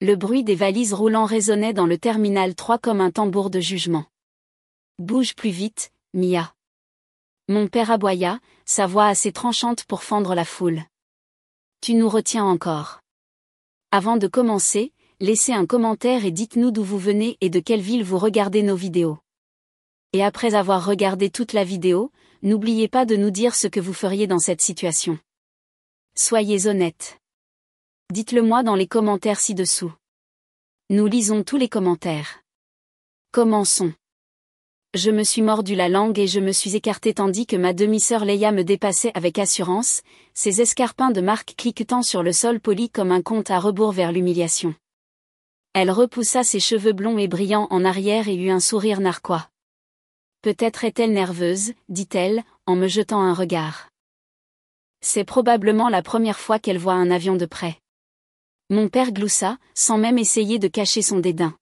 Le bruit des valises roulant résonnait dans le terminal 3 comme un tambour de jugement. Bouge plus vite, Mia. Mon père aboya, sa voix assez tranchante pour fendre la foule. Tu nous retiens encore. Avant de commencer, laissez un commentaire et dites-nous d'où vous venez et de quelle ville vous regardez nos vidéos. Et après avoir regardé toute la vidéo, n'oubliez pas de nous dire ce que vous feriez dans cette situation. Soyez honnêtes. Dites-le moi dans les commentaires ci-dessous. Nous lisons tous les commentaires. Commençons. Je me suis mordu la langue et je me suis écarté tandis que ma demi-sœur Leia me dépassait avec assurance, ses escarpins de marque cliquetant sur le sol poli comme un compte à rebours vers l'humiliation. Elle repoussa ses cheveux blonds et brillants en arrière et eut un sourire narquois. Peut-être est-elle nerveuse, dit-elle, en me jetant un regard. C'est probablement la première fois qu'elle voit un avion de près. Mon père gloussa, sans même essayer de cacher son dédain.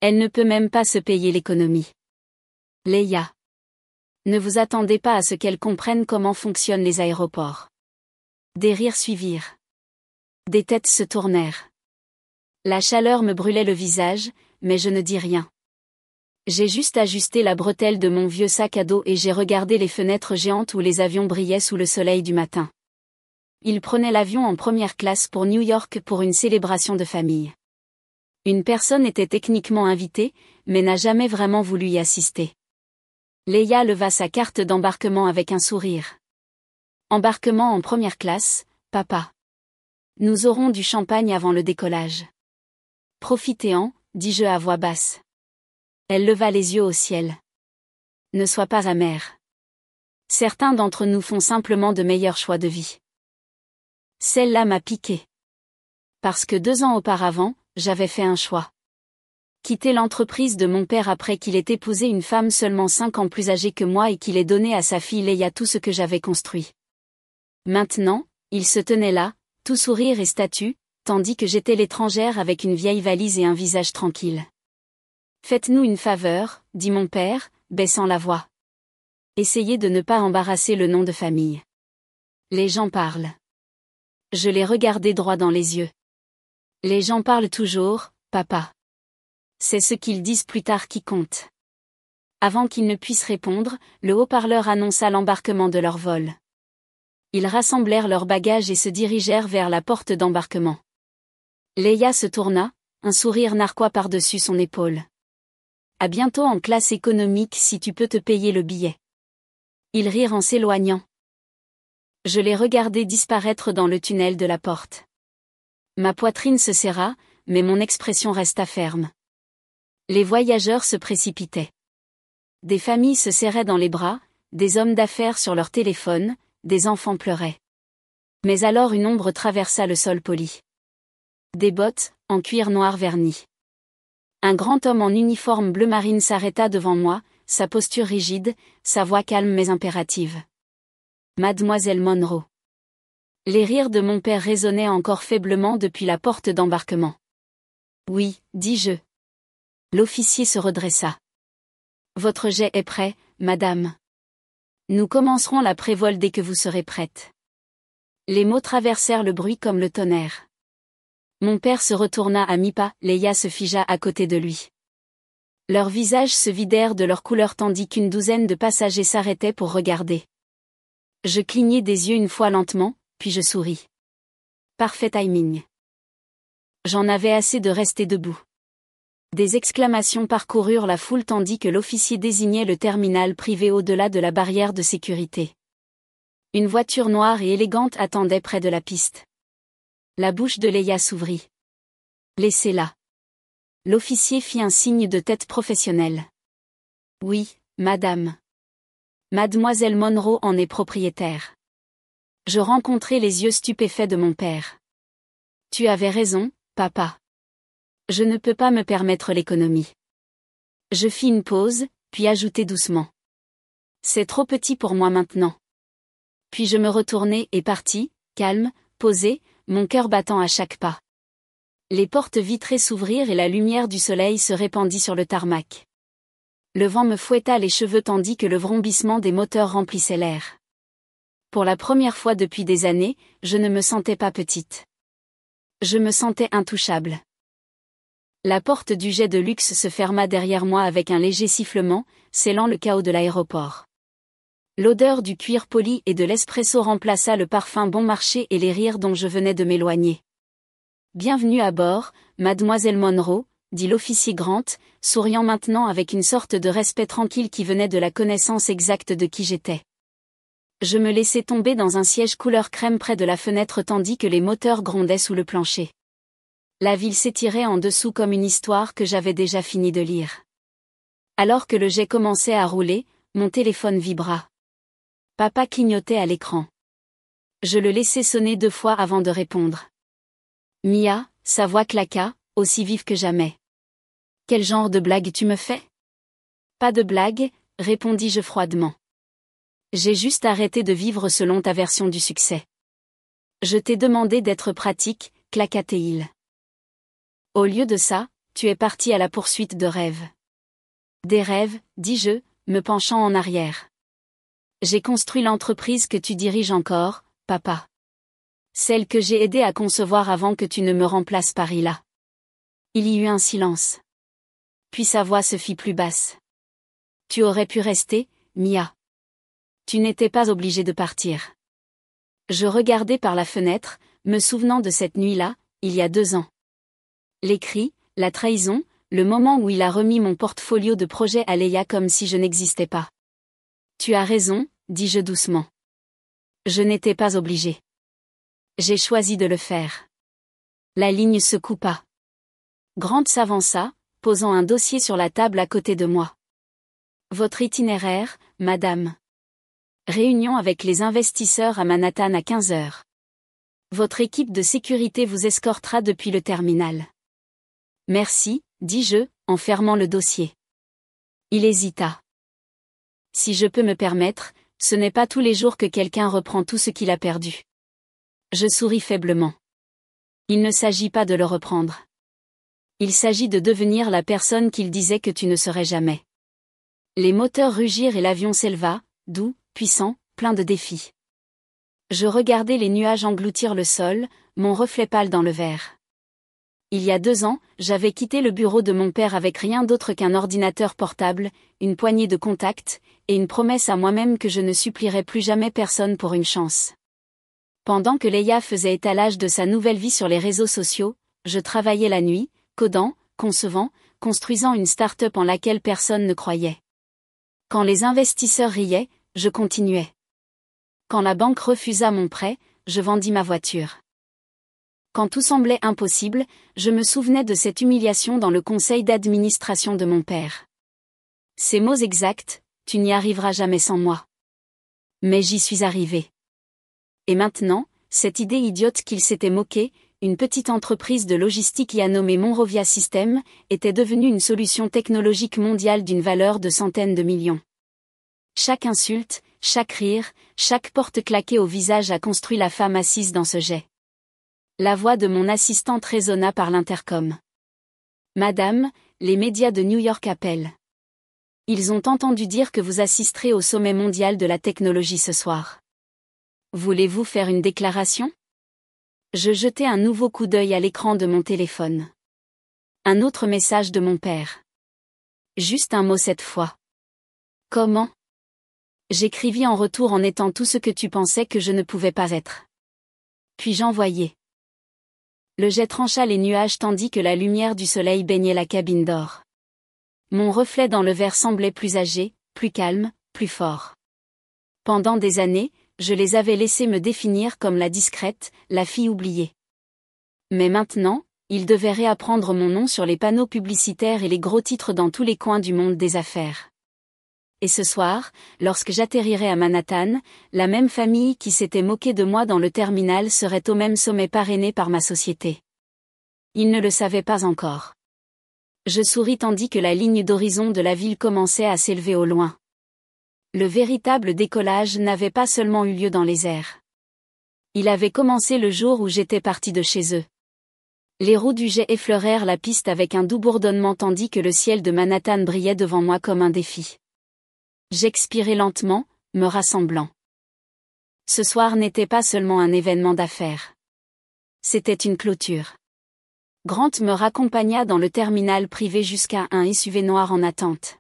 Elle ne peut même pas se payer l'économie. Leia. Ne vous attendez pas à ce qu'elle comprenne comment fonctionnent les aéroports. Des rires suivirent. Des têtes se tournèrent. La chaleur me brûlait le visage, mais je ne dis rien. J'ai juste ajusté la bretelle de mon vieux sac à dos et j'ai regardé les fenêtres géantes où les avions brillaient sous le soleil du matin. Ils prenaient l'avion en première classe pour New York pour une célébration de famille. Une personne était techniquement invitée, mais n'a jamais vraiment voulu y assister. Leia leva sa carte d'embarquement avec un sourire. Embarquement en première classe, papa. Nous aurons du champagne avant le décollage. Profitez-en, dis-je à voix basse. Elle leva les yeux au ciel. Ne sois pas amère. Certains d'entre nous font simplement de meilleurs choix de vie. Celle-là m'a piqué. Parce que 2 ans auparavant, j'avais fait un choix. Quitter l'entreprise de mon père après qu'il ait épousé une femme seulement 5 ans plus âgée que moi et qu'il ait donné à sa fille Leia tout ce que j'avais construit. Maintenant, il se tenait là, tout sourire et statue, tandis que j'étais l'étrangère avec une vieille valise et un visage tranquille. Faites-nous une faveur, dit mon père, baissant la voix. Essayez de ne pas embarrasser le nom de famille. Les gens parlent. Je l'ai regardé droit dans les yeux. Les gens parlent toujours, papa. C'est ce qu'ils disent plus tard qui compte. Avant qu'il ne puisse répondre, le haut-parleur annonça l'embarquement de leur vol. Ils rassemblèrent leurs bagages et se dirigèrent vers la porte d'embarquement. Leia se tourna, un sourire narquois par-dessus son épaule. À bientôt en classe économique si tu peux te payer le billet. Ils rirent en s'éloignant. Je les regardai disparaître dans le tunnel de la porte. Ma poitrine se serra, mais mon expression resta ferme. Les voyageurs se précipitaient. Des familles se serraient dans les bras, des hommes d'affaires sur leur téléphone, des enfants pleuraient. Mais alors une ombre traversa le sol poli. Des bottes, en cuir noir verni. Un grand homme en uniforme bleu marine s'arrêta devant moi, sa posture rigide, sa voix calme mais impérative. Mademoiselle Monroe. Les rires de mon père résonnaient encore faiblement depuis la porte d'embarquement. Oui, dis-je. L'officier se redressa. Votre jet est prêt, madame. Nous commencerons la prévole dès que vous serez prête. Les mots traversèrent le bruit comme le tonnerre. Mon père se retourna à mi-pas, Leia se figea à côté de lui. Leurs visages se vidèrent de leur couleur tandis qu'une douzaine de passagers s'arrêtaient pour regarder. Je clignai des yeux une fois lentement, puis je souris. Parfait timing. J'en avais assez de rester debout. Des exclamations parcoururent la foule tandis que l'officier désignait le terminal privé au-delà de la barrière de sécurité. Une voiture noire et élégante attendait près de la piste. La bouche de Leia s'ouvrit. Laissez-la. L'officier fit un signe de tête professionnel. Oui, madame. Mademoiselle Monroe en est propriétaire. Je rencontrai les yeux stupéfaits de mon père. Tu avais raison, papa. Je ne peux pas me permettre l'économie. Je fis une pause, puis ajoutai doucement. C'est trop petit pour moi maintenant. Puis je me retournai et partis, calme, posé, mon cœur battant à chaque pas. Les portes vitrées s'ouvrirent et la lumière du soleil se répandit sur le tarmac. Le vent me fouetta les cheveux tandis que le vrombissement des moteurs remplissait l'air. Pour la première fois depuis des années, je ne me sentais pas petite. Je me sentais intouchable. La porte du jet de luxe se ferma derrière moi avec un léger sifflement, scellant le chaos de l'aéroport. L'odeur du cuir poli et de l'espresso remplaça le parfum bon marché et les rires dont je venais de m'éloigner. « Bienvenue à bord, mademoiselle Monroe », dit l'officier Grant, souriant maintenant avec une sorte de respect tranquille qui venait de la connaissance exacte de qui j'étais. Je me laissai tomber dans un siège couleur crème près de la fenêtre tandis que les moteurs grondaient sous le plancher. La ville s'étirait en dessous comme une histoire que j'avais déjà fini de lire. Alors que le jet commençait à rouler, mon téléphone vibra. Papa clignotait à l'écran. Je le laissai sonner 2 fois avant de répondre. Mia, sa voix claqua, aussi vive que jamais. Quel genre de blague tu me fais? Pas de blague, répondis-je froidement. J'ai juste arrêté de vivre selon ta version du succès. Je t'ai demandé d'être pratique, claqua-t-il. Au lieu de ça, tu es parti à la poursuite de rêves. Des rêves, dis-je, me penchant en arrière. J'ai construit l'entreprise que tu diriges encore, papa. Celle que j'ai aidé à concevoir avant que tu ne me remplaces par Ila. Il y eut un silence. Puis sa voix se fit plus basse. Tu aurais pu rester, Mia. Tu n'étais pas obligée de partir. Je regardai par la fenêtre, me souvenant de cette nuit-là, il y a 2 ans. Les cris, la trahison, le moment où il a remis mon portfolio de projet à Leia comme si je n'existais pas. Tu as raison, dis-je doucement. Je n'étais pas obligée. J'ai choisi de le faire. La ligne se coupa. Grant s'avança, posant un dossier sur la table à côté de moi. Votre itinéraire, madame. Réunion avec les investisseurs à Manhattan à 15 heures. Votre équipe de sécurité vous escortera depuis le terminal. Merci, dis-je, en fermant le dossier. Il hésita. Si je peux me permettre, ce n'est pas tous les jours que quelqu'un reprend tout ce qu'il a perdu. Je souris faiblement. Il ne s'agit pas de le reprendre. Il s'agit de devenir la personne qu'il disait que tu ne serais jamais. Les moteurs rugirent et l'avion s'éleva, doux, puissant, plein de défis. Je regardais les nuages engloutir le sol, mon reflet pâle dans le verre. Il y a 2 ans, j'avais quitté le bureau de mon père avec rien d'autre qu'un ordinateur portable, une poignée de contacts, et une promesse à moi-même que je ne supplierais plus jamais personne pour une chance. Pendant que Leia faisait étalage de sa nouvelle vie sur les réseaux sociaux, je travaillais la nuit, codant, concevant, construisant une start-up en laquelle personne ne croyait. Quand les investisseurs riaient, je continuais. Quand la banque refusa mon prêt, je vendis ma voiture. Quand tout semblait impossible, je me souvenais de cette humiliation dans le conseil d'administration de mon père. Ces mots exacts, tu n'y arriveras jamais sans moi. Mais j'y suis arrivé. Et maintenant, cette idée idiote qu'il s'était moqué, une petite entreprise de logistique y a nommé Monrovia System, était devenue une solution technologique mondiale d'une valeur de centaines de millions. Chaque insulte, chaque rire, chaque porte claquée au visage a construit la femme assise dans ce jet. La voix de mon assistante résonna par l'intercom. Madame, les médias de New York appellent. Ils ont entendu dire que vous assisterez au sommet mondial de la technologie ce soir. Voulez-vous faire une déclaration? Je jetai un nouveau coup d'œil à l'écran de mon téléphone. Un autre message de mon père. Juste un mot cette fois. Comment? J'écrivis en retour en étant tout ce que tu pensais que je ne pouvais pas être. Puis j'envoyai. Le jet trancha les nuages tandis que la lumière du soleil baignait la cabine d'or. Mon reflet dans le verre semblait plus âgé, plus calme, plus fort. Pendant des années, je les avais laissés me définir comme la discrète, la fille oubliée. Mais maintenant, ils devaient réapprendre mon nom sur les panneaux publicitaires et les gros titres dans tous les coins du monde des affaires. Et ce soir, lorsque j'atterrirais à Manhattan, la même famille qui s'était moquée de moi dans le terminal serait au même sommet parrainée par ma société. Ils ne le savaient pas encore. Je souris tandis que la ligne d'horizon de la ville commençait à s'élever au loin. Le véritable décollage n'avait pas seulement eu lieu dans les airs. Il avait commencé le jour où j'étais parti de chez eux. Les roues du jet effleurèrent la piste avec un doux bourdonnement tandis que le ciel de Manhattan brillait devant moi comme un défi. J'expirai lentement, me rassemblant. Ce soir n'était pas seulement un événement d'affaires. C'était une clôture. Grant me raccompagna dans le terminal privé jusqu'à un SUV noir en attente.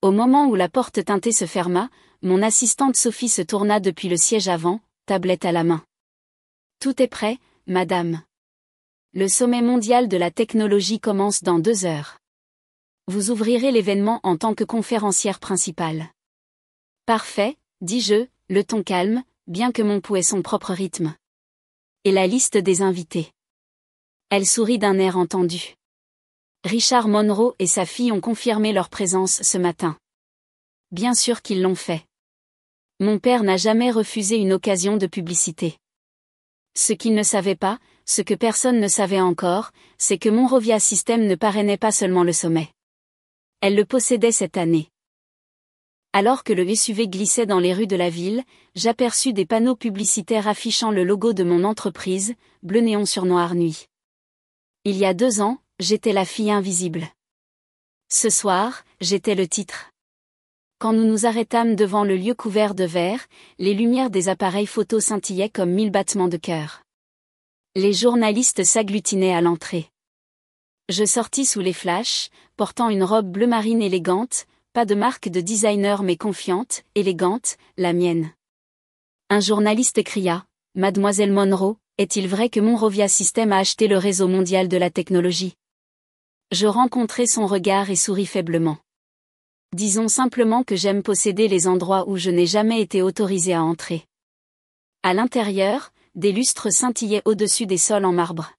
Au moment où la porte teintée se ferma, mon assistante Sophie se tourna depuis le siège avant, tablette à la main. Tout est prêt, madame. Le sommet mondial de la technologie commence dans 2 heures. Vous ouvrirez l'événement en tant que conférencière principale. Parfait, dis-je, le ton calme, bien que mon pouls ait son propre rythme. Et la liste des invités. Elle sourit d'un air entendu. Richard Monroe et sa fille ont confirmé leur présence ce matin. Bien sûr qu'ils l'ont fait. Mon père n'a jamais refusé une occasion de publicité. Ce qu'il ne savait pas, ce que personne ne savait encore, c'est que Monrovia System ne parrainait pas seulement le sommet. Elle le possédait cette année. Alors que le SUV glissait dans les rues de la ville, j'aperçus des panneaux publicitaires affichant le logo de mon entreprise, bleu néon sur noir nuit. Il y a 2 ans, j'étais la fille invisible. Ce soir, j'étais le titre. Quand nous nous arrêtâmes devant le lieu couvert de verre, les lumières des appareils photo scintillaient comme 1000 battements de cœur. Les journalistes s'agglutinaient à l'entrée. Je sortis sous les flashs, portant une robe bleu marine élégante, pas de marque de designer mais confiante, élégante, la mienne. Un journaliste cria, « Mademoiselle Monroe, est-il vrai que Monrovia System a acheté le réseau mondial de la technologie ?» Je rencontrai son regard et souris faiblement. Disons simplement que j'aime posséder les endroits où je n'ai jamais été autorisé à entrer. À l'intérieur, des lustres scintillaient au-dessus des sols en marbre.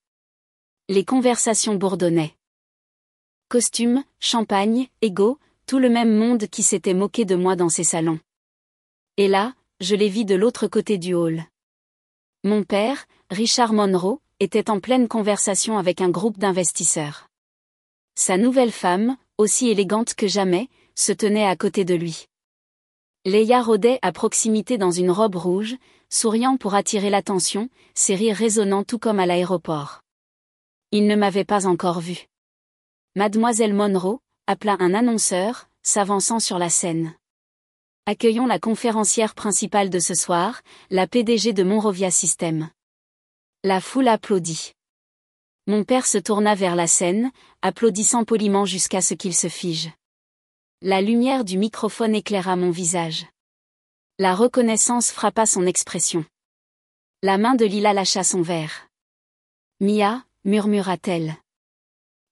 Les conversations bourdonnaient. Costumes, champagne, égaux, tout le même monde qui s'était moqué de moi dans ces salons. Et là, je les vis de l'autre côté du hall. Mon père, Richard Monroe, était en pleine conversation avec un groupe d'investisseurs. Sa nouvelle femme, aussi élégante que jamais, se tenait à côté de lui. Leia rôdait à proximité dans une robe rouge, souriant pour attirer l'attention, ses rires résonnant tout comme à l'aéroport. Il ne m'avait pas encore vu. Mademoiselle Monroe, appela un annonceur, s'avançant sur la scène. Accueillons la conférencière principale de ce soir, la PDG de Monrovia System. La foule applaudit. Mon père se tourna vers la scène, applaudissant poliment jusqu'à ce qu'il se fige. La lumière du microphone éclaira mon visage. La reconnaissance frappa son expression. La main de Lila lâcha son verre. « Mia » murmura-t-elle.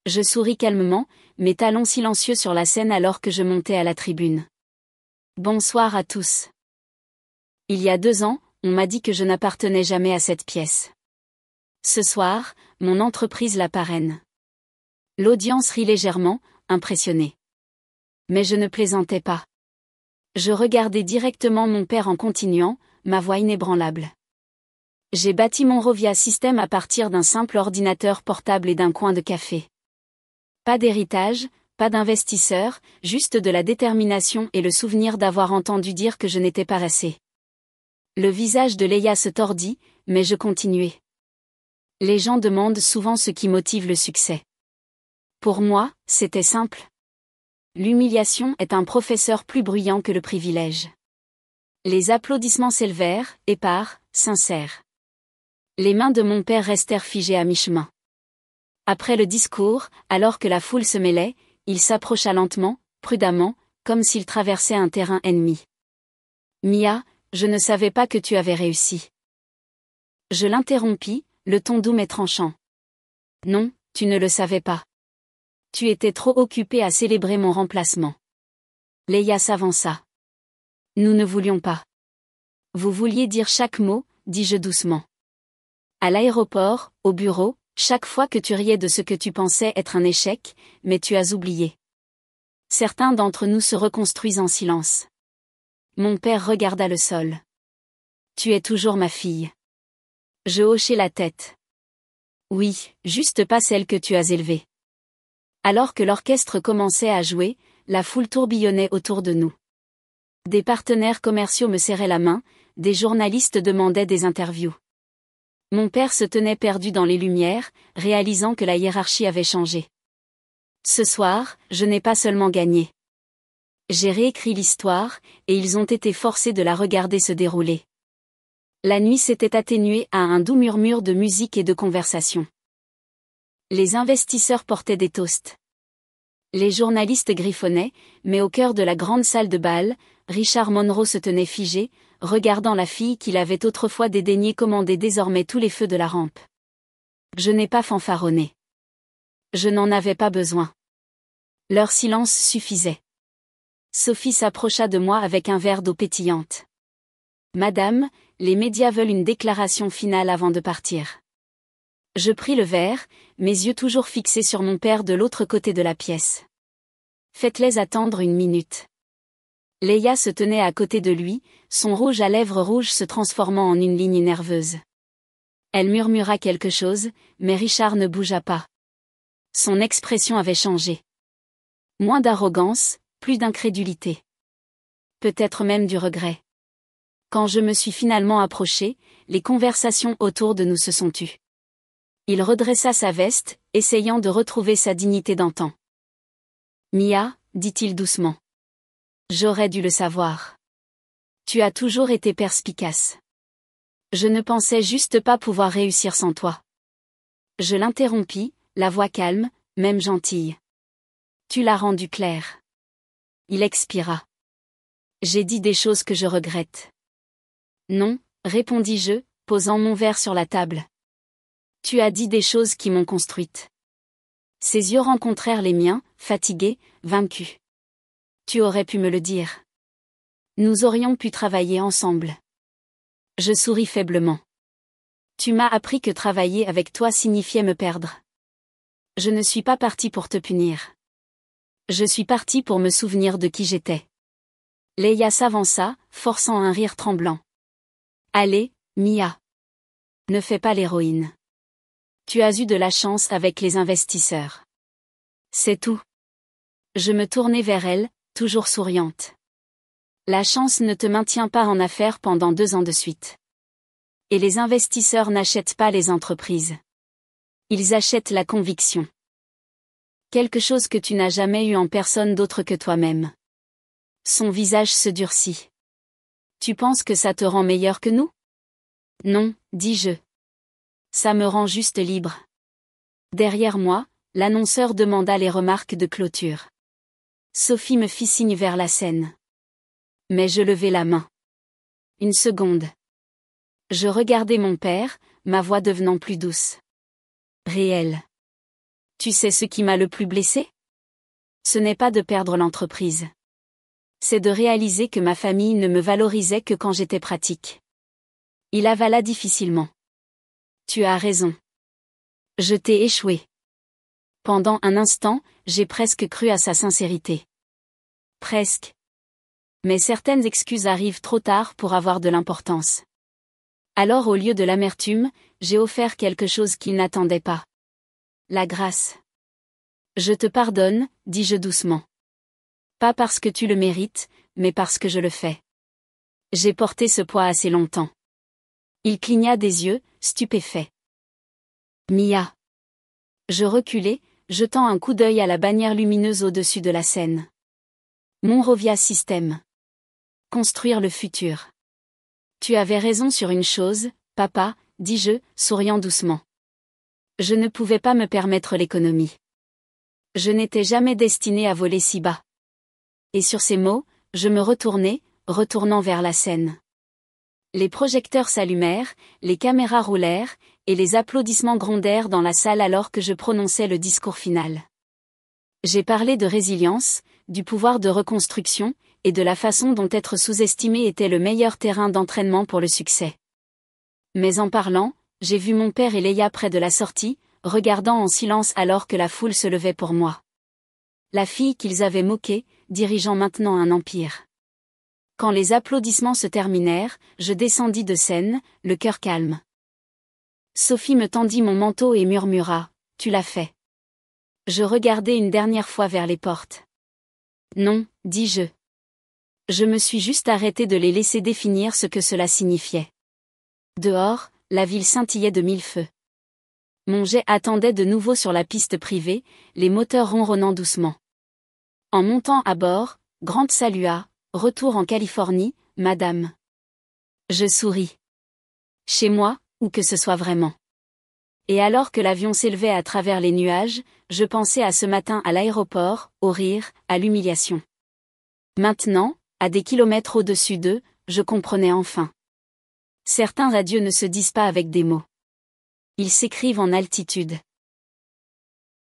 Je souris calmement, mes talons silencieux sur la scène alors que je montais à la tribune. Bonsoir à tous. Il y a 2 ans, on m'a dit que je n'appartenais jamais à cette pièce. Ce soir, mon entreprise la parraine. L'audience rit légèrement, impressionnée. Mais je ne plaisantais pas. Je regardais directement mon père en continuant, ma voix inébranlable. J'ai bâti Monrovia System à partir d'un simple ordinateur portable et d'un coin de café. Pas d'héritage, pas d'investisseur, juste de la détermination et le souvenir d'avoir entendu dire que je n'étais pas assez. Le visage de Leia se tordit, mais je continuai. Les gens demandent souvent ce qui motive le succès. Pour moi, c'était simple. L'humiliation est un professeur plus bruyant que le privilège. Les applaudissements s'élevèrent, épars, sincères. Les mains de mon père restèrent figées à mi-chemin. Après le discours, alors que la foule se mêlait, il s'approcha lentement, prudemment, comme s'il traversait un terrain ennemi. « Mia, je ne savais pas que tu avais réussi. » Je l'interrompis, le ton doux mais tranchant. « Non, tu ne le savais pas. Tu étais trop occupé à célébrer mon remplacement. » Leia s'avança. « Nous ne voulions pas. »« Vous vouliez dire chaque mot, » dis-je doucement. À l'aéroport, au bureau, chaque fois que tu riais de ce que tu pensais être un échec, mais tu as oublié. Certains d'entre nous se reconstruisent en silence. Mon père regarda le sol. « Tu es toujours ma fille. » Je hochai la tête. « Oui, juste pas celle que tu as élevée. » Alors que l'orchestre commençait à jouer, la foule tourbillonnait autour de nous. Des partenaires commerciaux me serraient la main, des journalistes demandaient des interviews. Mon père se tenait perdu dans les lumières, réalisant que la hiérarchie avait changé. Ce soir, je n'ai pas seulement gagné. J'ai réécrit l'histoire, et ils ont été forcés de la regarder se dérouler. La nuit s'était atténuée à un doux murmure de musique et de conversation. Les investisseurs portaient des toasts. Les journalistes griffonnaient, mais au cœur de la grande salle de bal, Richard Monroe se tenait figé, regardant la fille qu'il avait autrefois dédaigné commander désormais tous les feux de la rampe. Je n'ai pas fanfaronné. Je n'en avais pas besoin. Leur silence suffisait. Sophie s'approcha de moi avec un verre d'eau pétillante. Madame, les médias veulent une déclaration finale avant de partir. Je pris le verre, mes yeux toujours fixés sur mon père de l'autre côté de la pièce. Faites-les attendre une minute. Leia se tenait à côté de lui, son rouge à lèvres rouges se transformant en une ligne nerveuse. Elle murmura quelque chose, mais Richard ne bougea pas. Son expression avait changé. Moins d'arrogance, plus d'incrédulité. Peut-être même du regret. Quand je me suis finalement approchée, les conversations autour de nous se sont tues. Il redressa sa veste, essayant de retrouver sa dignité d'antan. Mia, dit-il doucement. J'aurais dû le savoir. Tu as toujours été perspicace. Je ne pensais juste pas pouvoir réussir sans toi. Je l'interrompis, la voix calme, même gentille. Tu l'as rendu clair. Il expira. J'ai dit des choses que je regrette. Non, répondis-je, posant mon verre sur la table. Tu as dit des choses qui m'ont construite. Ses yeux rencontrèrent les miens, fatigués, vaincus. Tu aurais pu me le dire. Nous aurions pu travailler ensemble. Je souris faiblement. Tu m'as appris que travailler avec toi signifiait me perdre. Je ne suis pas partie pour te punir. Je suis partie pour me souvenir de qui j'étais. Leia s'avança, forçant un rire tremblant. Allez, Mia. Ne fais pas l'héroïne. Tu as eu de la chance avec les investisseurs. C'est tout. Je me tournai vers elle, toujours souriante. La chance ne te maintient pas en affaires pendant 2 ans de suite. Et les investisseurs n'achètent pas les entreprises. Ils achètent la conviction. Quelque chose que tu n'as jamais eu en personne d'autre que toi-même. Son visage se durcit. Tu penses que ça te rend meilleur que nous? Non, dis-je. Ça me rend juste libre. Derrière moi, l'annonceur demanda les remarques de clôture. Sophie me fit signe vers la scène. Mais je levai la main. Une seconde. Je regardai mon père, ma voix devenant plus douce. Réel. Tu sais ce qui m'a le plus blessé? Ce n'est pas de perdre l'entreprise. C'est de réaliser que ma famille ne me valorisait que quand j'étais pratique. Il avala difficilement. Tu as raison. Je t'ai échoué. Pendant un instant, j'ai presque cru à sa sincérité. Presque. Mais certaines excuses arrivent trop tard pour avoir de l'importance. Alors au lieu de l'amertume, j'ai offert quelque chose qu'il n'attendait pas. La grâce. Je te pardonne, dis-je doucement. Pas parce que tu le mérites, mais parce que je le fais. J'ai porté ce poids assez longtemps. Il cligna des yeux, stupéfait. Mia. Je reculai, jetant un coup d'œil à la bannière lumineuse au-dessus de la scène. Monrovia System. Construire le futur. Tu avais raison sur une chose, papa, dis-je, souriant doucement. Je ne pouvais pas me permettre l'économie. Je n'étais jamais destiné à voler si bas. Et sur ces mots, je me retournai, retournant vers la scène. Les projecteurs s'allumèrent, les caméras roulèrent, et les applaudissements grondèrent dans la salle alors que je prononçais le discours final. J'ai parlé de résilience, du pouvoir de reconstruction, et de la façon dont être sous-estimé était le meilleur terrain d'entraînement pour le succès. Mais en parlant, j'ai vu mon père et Leia près de la sortie, regardant en silence alors que la foule se levait pour moi. La fille qu'ils avaient moquée, dirigeant maintenant un empire. Quand les applaudissements se terminèrent, je descendis de scène, le cœur calme. Sophie me tendit mon manteau et murmura, « Tu l'as fait. » Je regardai une dernière fois vers les portes. Non, dis-je. Je me suis juste arrêté de les laisser définir ce que cela signifiait. Dehors, la ville scintillait de 1000 feux. Mon jet attendait de nouveau sur la piste privée, les moteurs ronronnant doucement. En montant à bord, Grant salua, « Retour en Californie, madame. » Je souris. Chez moi, ou que ce soit vraiment. Et alors que l'avion s'élevait à travers les nuages, je pensais à ce matin à l'aéroport, au rire, à l'humiliation. Maintenant, à des kilomètres au-dessus d'eux, je comprenais enfin. Certains adieux ne se disent pas avec des mots. Ils s'écrivent en altitude.